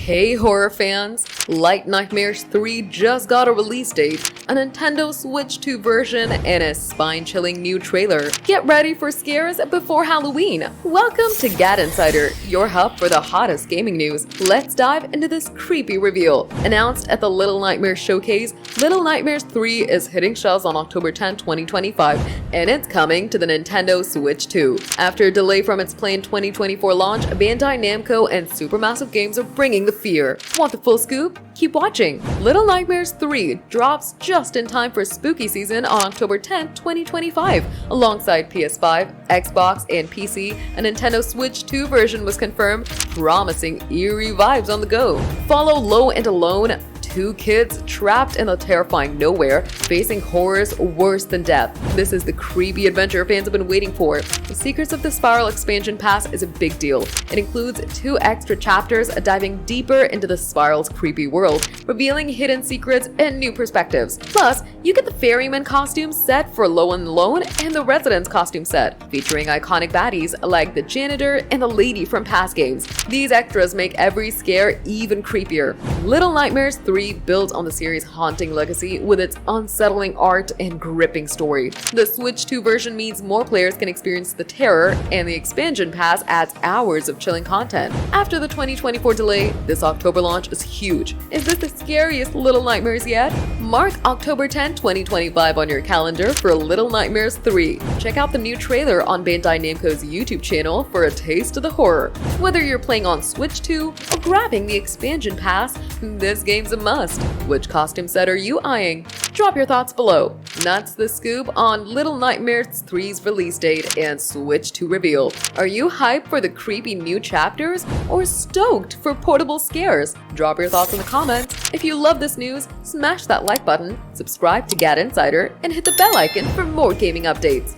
Hey horror fans! Light Nightmares 3 just got a release date, a Nintendo Switch 2 version, and a spine-chilling new trailer. Get ready for scares before Halloween! Welcome to GadInsider, your hub for the hottest gaming news. Let's dive into this creepy reveal. Announced at the Little Nightmares Showcase, Little Nightmares 3 is hitting shelves on October 10, 2025, and it's coming to the Nintendo Switch 2. After a delay from its planned 2024 launch, Bandai Namco and Supermassive Games are bringing the fear. Want the full scoop? Keep watching. Little Nightmares 3 drops just in time for spooky season on October 10, 2025. Alongside PS5, Xbox, and PC, a Nintendo Switch 2 version was confirmed, promising eerie vibes on the go. Follow Low and Alone, two kids trapped in the terrifying nowhere, facing horrors worse than death. This is the creepy adventure fans have been waiting for. The Secrets of the Spiral expansion pass is a big deal. It includes 2 extra chapters diving deeper into the Spiral's creepy world, revealing hidden secrets and new perspectives. Plus, you get the Ferryman costume set for Low and Alone and the Residence costume set, featuring iconic baddies like the janitor and the lady from past games. These extras make every scare even creepier. Little Nightmares 3 builds on the series' haunting legacy with its unsettling art and gripping story. The Switch 2 version means more players can experience the terror, and the expansion pass adds hours of chilling content. After the 2024 delay, this October launch is huge. Is this the scariest Little Nightmares yet? Mark October 10, 2025 on your calendar for Little Nightmares 3. Check out the new trailer on Bandai Namco's YouTube channel for a taste of the horror. Whether you're playing on Switch 2 or grabbing the expansion pass, this game's a must. Which costume set are you eyeing? Drop your thoughts below. That's the scoop on Little Nightmares 3's release date and Switch 2 reveal. Are you hyped for the creepy new chapters or stoked for portable scares? Drop your thoughts in the comments. If you love this news, smash that like button, subscribe to GadInsider, and hit the bell icon for more gaming updates.